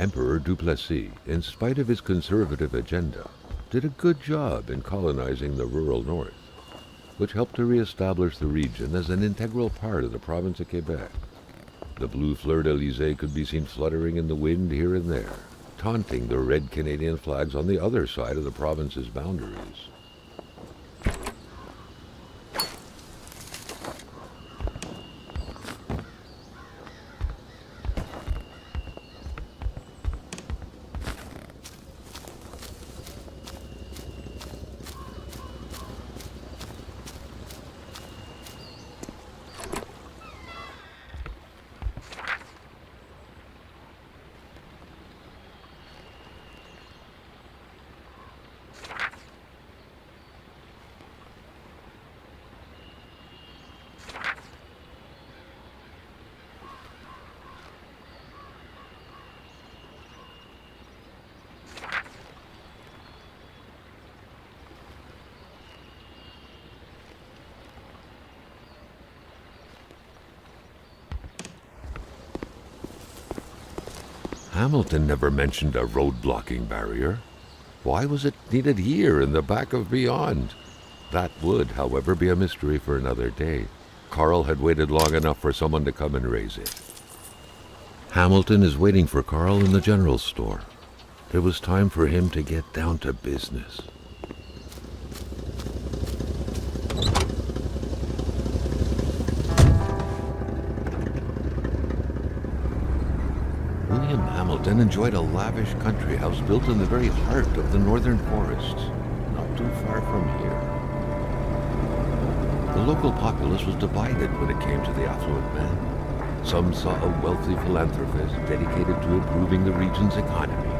Emperor Duplessis, in spite of his conservative agenda, did a good job in colonizing the rural north, which helped to reestablish the region as an integral part of the province of Quebec. The blue fleur-de-lis could be seen fluttering in the wind here and there, taunting the red Canadian flags on the other side of the province's boundaries. Hamilton never mentioned a road-blocking barrier. Why was it needed here in the back of Beyond? That would, however, be a mystery for another day. Carl had waited long enough for someone to come and raise it. Hamilton is waiting for Carl in the general store. It was time for him to get down to business. William Hamilton enjoyed a lavish country house built in the very heart of the northern forests, not too far from here. The local populace was divided when it came to the affluent man. Some saw a wealthy philanthropist dedicated to improving the region's economy.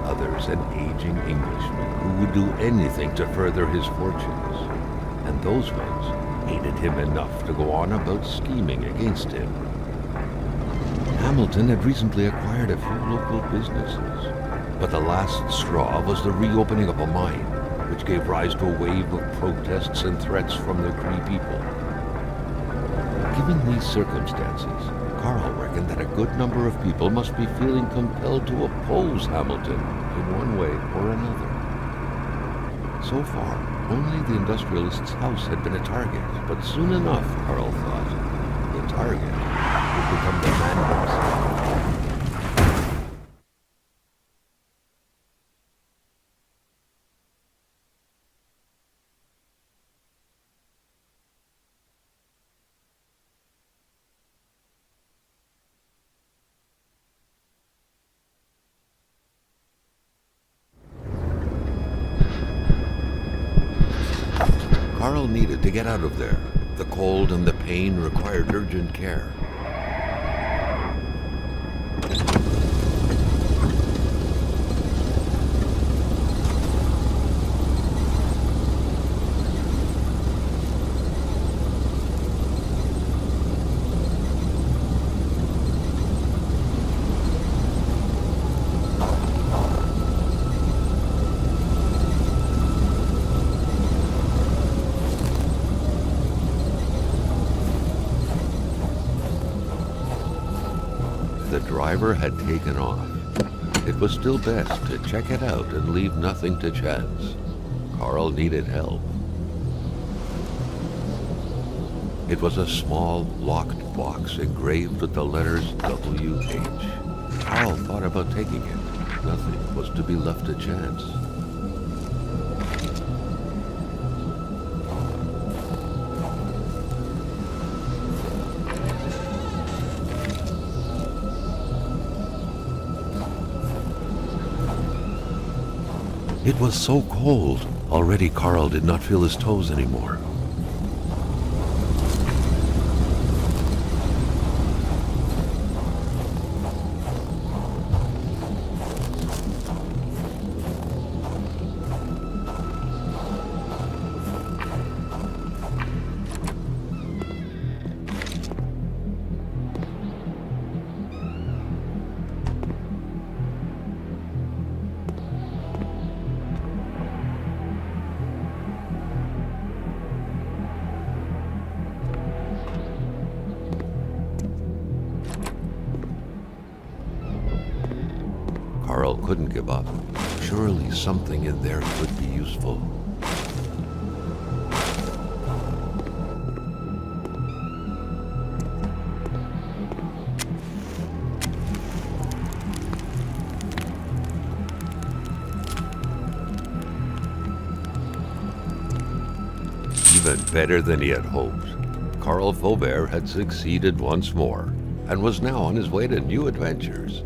Others an aging Englishman who would do anything to further his fortunes. And those ones hated him enough to go on about scheming against him. Hamilton had recently acquired a few local businesses, but the last straw was the reopening of a mine, which gave rise to a wave of protests and threats from the Cree people. Given these circumstances, Carl reckoned that a good number of people must be feeling compelled to oppose Hamilton in one way or another. So far, only the industrialist's house had been a target, but soon enough, Carl thought, the target would become the man himself. Carl needed to get out of there. The cold and the pain required urgent care. The driver had taken off. It was still best to check it out and leave nothing to chance. Carl needed help. It was a small, locked box engraved with the letters WH. Carl thought about taking it. Nothing was to be left to chance. It was so cold. Already Carl did not feel his toes anymore. Carl couldn't give up. Surely something in there could be useful. Even better than he had hoped. Carl Faubert had succeeded once more and was now on his way to new adventures.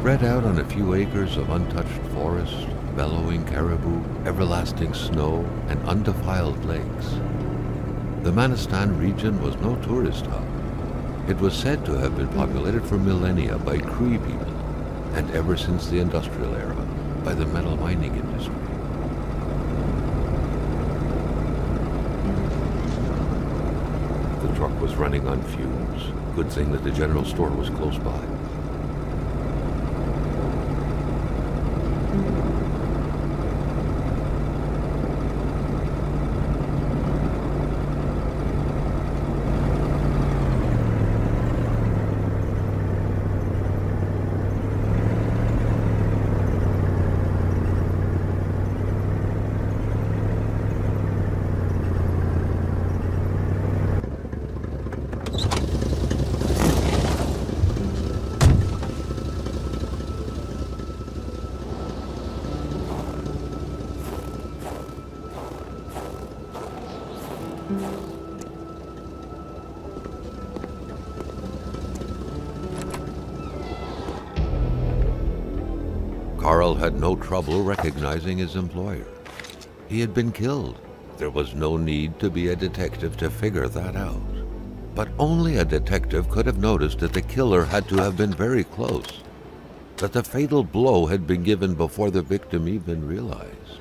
Spread out on a few acres of untouched forest, bellowing caribou, everlasting snow, and undefiled lakes, the Manistan region was no tourist hub. It was said to have been populated for millennia by Cree people, and ever since the industrial era, by the metal mining industry. The truck was running on fumes. Good thing that the general store was close by. Carl had no trouble recognizing his employer. He had been killed. There was no need to be a detective to figure that out. But only a detective could have noticed that the killer had to have been very close, that the fatal blow had been given before the victim even realized.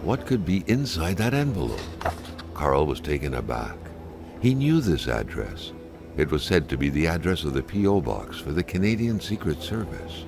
What could be inside that envelope? Carl was taken aback. He knew this address. It was said to be the address of the P.O. box for the Canadian Secret Service.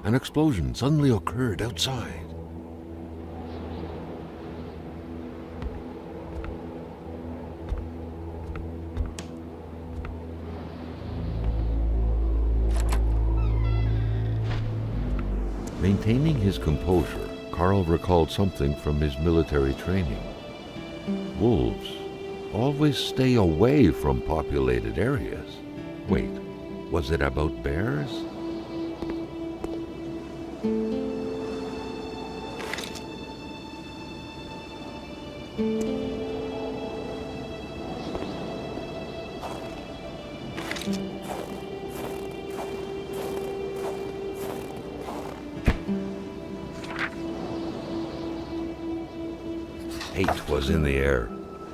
An explosion suddenly occurred outside. Maintaining his composure, Carl recalled something from his military training. Wolves always stay away from populated areas. Wait, was it about bears? Hate was in the air.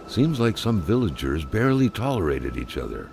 Seems like some villagers barely tolerated each other.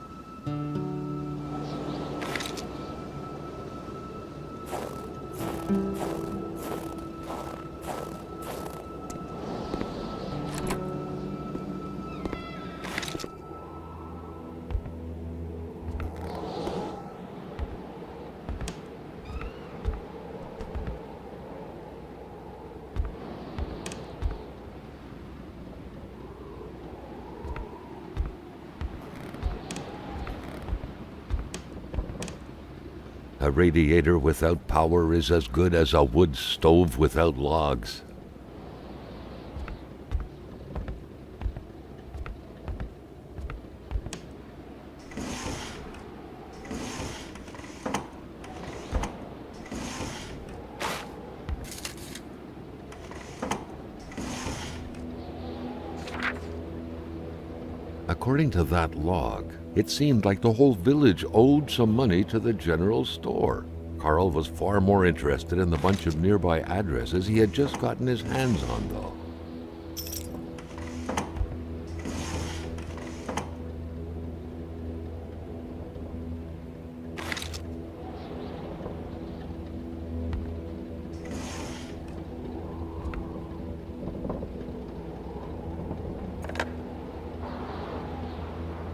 A radiator without power is as good as a wood stove without logs. According to that log, it seemed like the whole village owed some money to the general store. Carl was far more interested in the bunch of nearby addresses he had just gotten his hands on, though.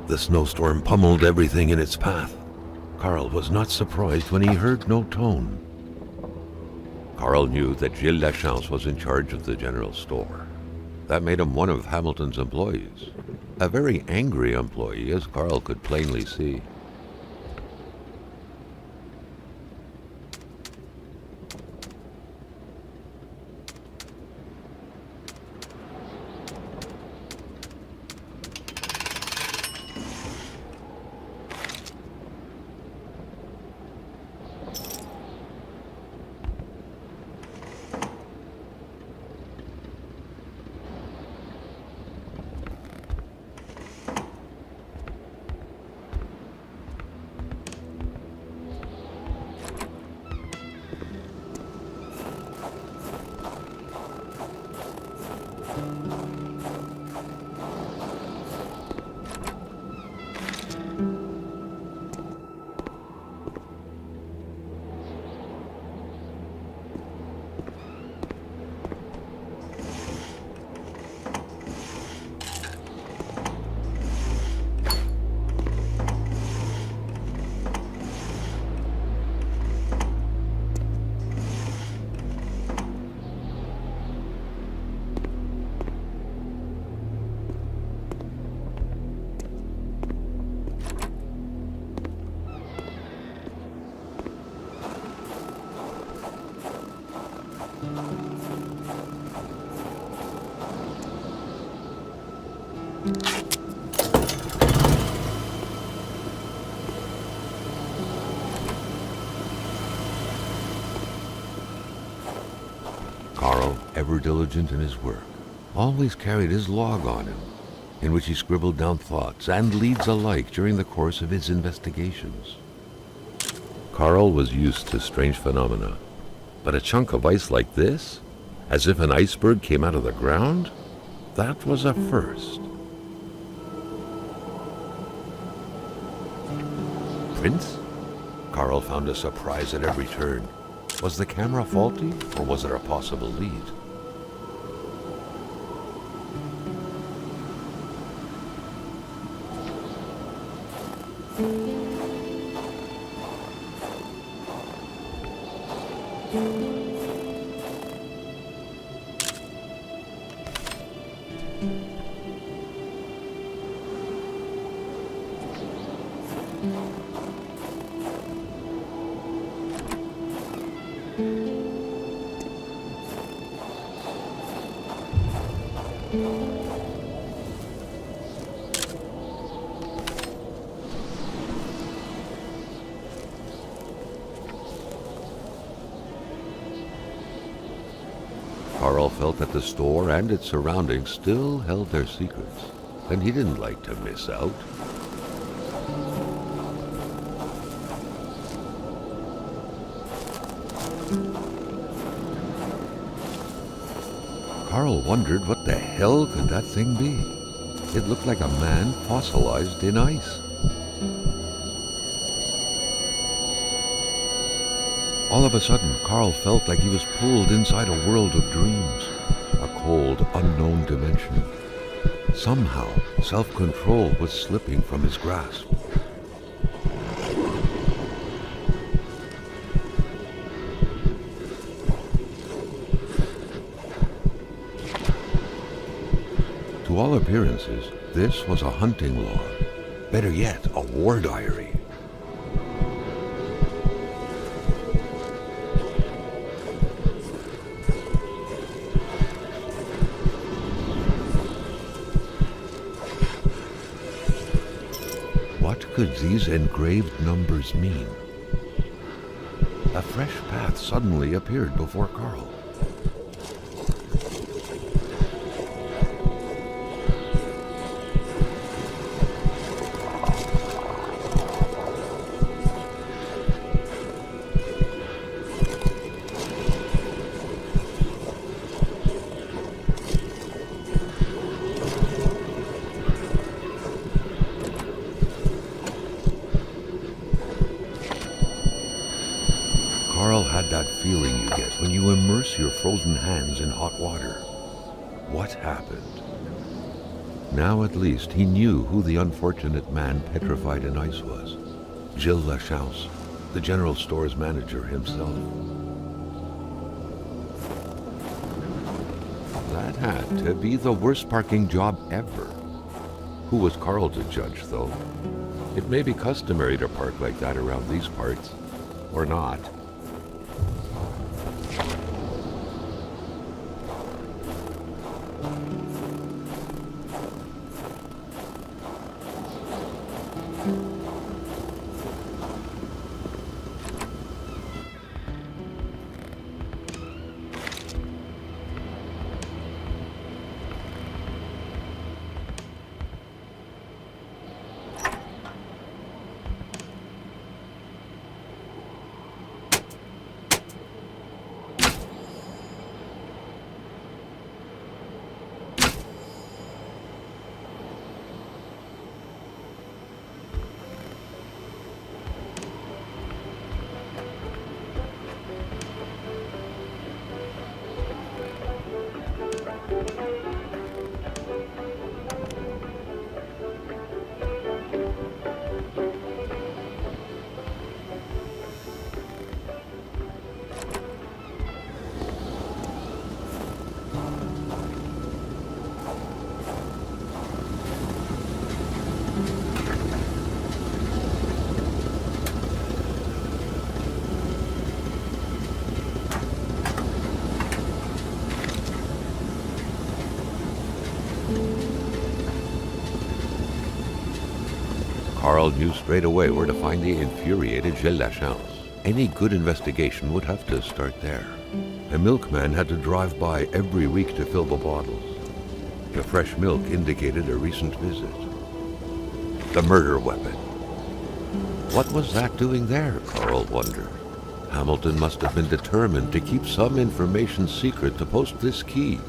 The snowstorm pummeled everything in its path. Carl was not surprised when he heard no tone. Carl knew that Gilles Lachance was in charge of the general store. That made him one of Hamilton's employees. A very angry employee, as Carl could plainly see. Carl, ever diligent in his work, always carried his log on him, in which he scribbled down thoughts and leads alike during the course of his investigations. Carl was used to strange phenomena, but a chunk of ice like this, as if an iceberg came out of the ground, that was a first. Prints? Carl found a surprise at every turn. Was the camera faulty, or was there a possible lead? Carl felt that the store and its surroundings still held their secrets, and he didn't like to miss out. Carl wondered what the hell could that thing be. It looked like a man fossilized in ice. All of a sudden, Carl felt like he was pulled inside a world of dreams, a cold, unknown dimension. Somehow, self-control was slipping from his grasp. To all appearances, this was a hunting log. Better yet, a war diary. What could these engraved numbers mean? A fresh path suddenly appeared before Carl. Carl had that feeling you get when you immerse your frozen hands in hot water. What happened? Now at least he knew who the unfortunate man petrified in ice was. GILLES, the general store's manager himself. That had to be the worst parking job ever. Who was Carl to judge, though? It may be customary to park like that around these parts, or not. Carl knew straight away where to find the infuriated GILLES. Any good investigation would have to start there. A milkman had to drive by every week to fill the bottles. The fresh milk indicated a recent visit. The murder weapon. What was that doing there, Carl wondered. Hamilton must have been determined to keep some information secret to post this key.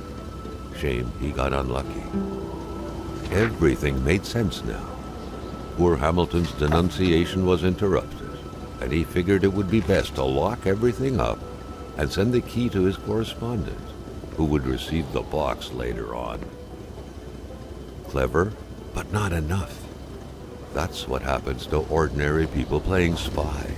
Shame he got unlucky. Everything made sense now. Poor Hamilton's denunciation was interrupted, and he figured it would be best to lock everything up and send the key to his correspondent, who would receive the box later on. Clever, but not enough. That's what happens to ordinary people playing spy.